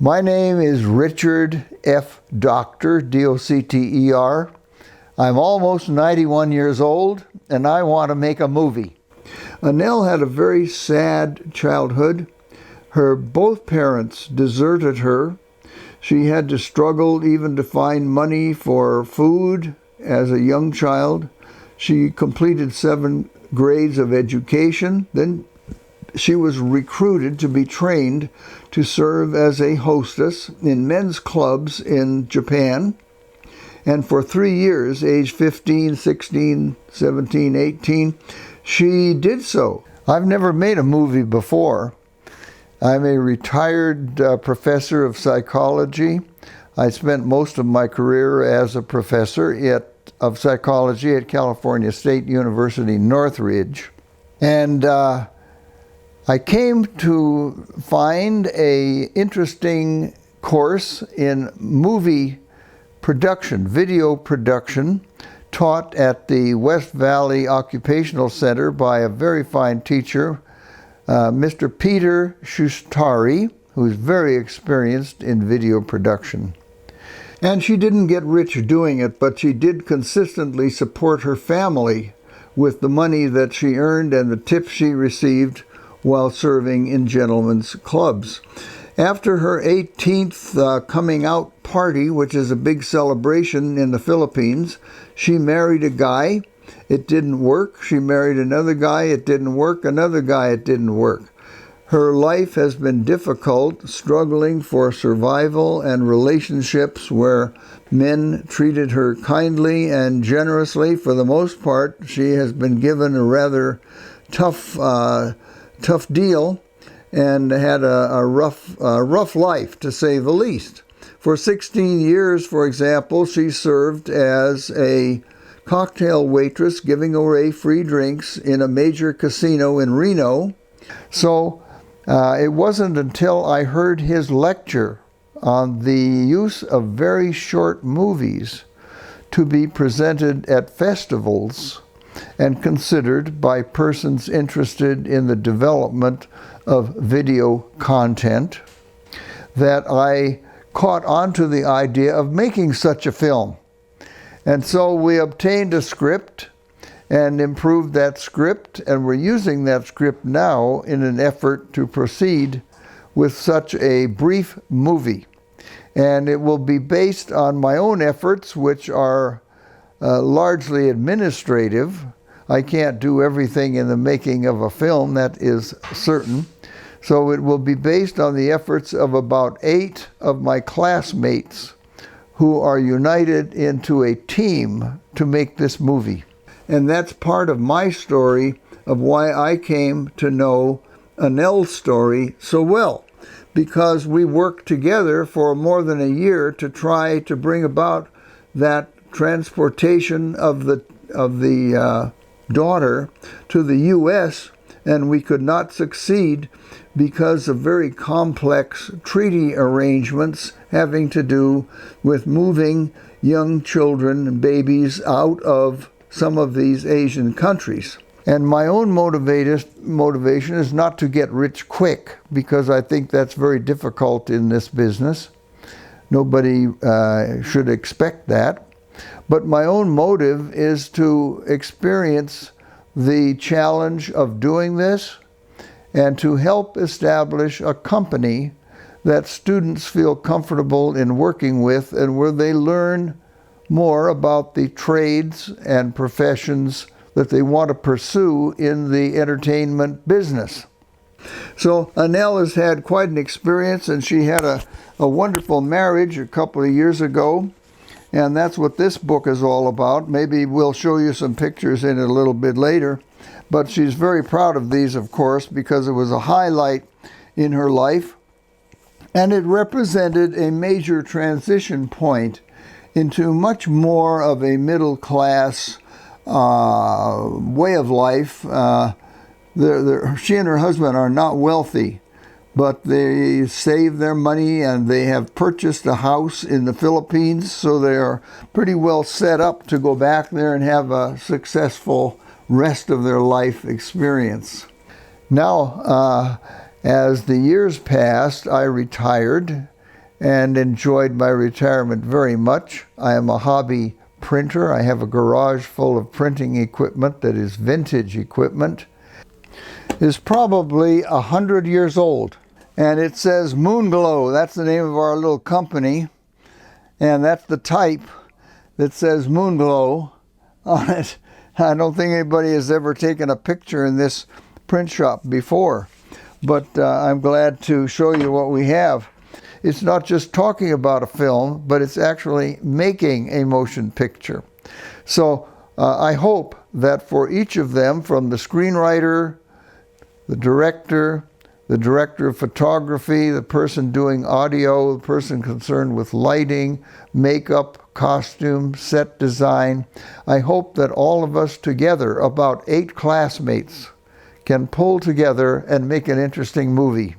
My name is Richard F. Docter, D-O-C-T-E-R. I'm almost 91 years old, and I want to make a movie. Annelle had a very sad childhood. Both parents deserted her. She had to struggle even to find money for food as a young child. She completed 7 grades of education. Then she was recruited to be trained to serve as a hostess in men's clubs in Japan. And for 3 years, age 15, 16, 17, 18, she did so. I've never made a movie before. I'm a retired professor of psychology. I spent most of my career as a professor of psychology at California State University, Northridge. And I came to find an interesting course in movie production, video production, taught at the West Valley Occupational Center by a very fine teacher, Mr. Peter Shustari, who's very experienced in video production. And she didn't get rich doing it, but she did consistently support her family with the money that she earned and the tips she received while serving in gentlemen's clubs. After her 18th coming out party, which is a big celebration in the Philippines, she married a guy. It didn't work. She married another guy. It didn't work. Another guy. It didn't work. Her life has been difficult, struggling for survival and relationships where men treated her kindly and generously. For the most part, she has been given a rather tough deal and had a rough life, to say the least. For 16 years, for example, she served as a cocktail waitress giving away free drinks in a major casino in Reno. So it wasn't until I heard his lecture on the use of very short movies to be presented at festivals and considered by persons interested in the development of video content that I caught onto the idea of making such a film. And so we obtained a script and improved that script, and we're using that script now in an effort to proceed with such a brief movie. And it will be based on my own efforts, which are largely administrative. I can't do everything in the making of a film, that is certain. So it will be based on the efforts of about 8 of my classmates who are united into a team to make this movie. And that's part of my story of why I came to know Annelle's story so well, because we worked together for more than a year to try to bring about that transportation of the daughter to the U.S., and we could not succeed because of very complex treaty arrangements having to do with moving young children and babies out of some of these Asian countries. And my own motivation is not to get rich quick, because I think that's very difficult in this business. Nobody should expect that. But my own motive is to experience the challenge of doing this and to help establish a company that students feel comfortable in working with, and where they learn more about the trades and professions that they want to pursue in the entertainment business. So Annelle has had quite an experience, and she had a wonderful marriage a couple of years ago. And that's what this book is all about. Maybe we'll show you some pictures in it a little bit later. But she's very proud of these, of course, because it was a highlight in her life. And it represented a major transition point into much more of a middle-class way of life. She and her husband are not wealthy, but they save their money and they have purchased a house in the Philippines, so they are pretty well set up to go back there and have a successful rest of their life experience. Now, as the years passed, I retired and enjoyed my retirement very much. I am a hobby printer. I have a garage full of printing equipment that is vintage equipment. It's probably 100 years old. And it says Moonglow. That's the name of our little company. And that's the type that says Moonglow on it. I don't think anybody has ever taken a picture in this print shop before. But I'm glad to show you what we have. It's not just talking about a film, but it's actually making a motion picture. So I hope that for each of them, from the screenwriter, the director of photography, the person doing audio, the person concerned with lighting, makeup, costume, set design, I hope that all of us together, about 8 classmates, can pull together and make an interesting movie.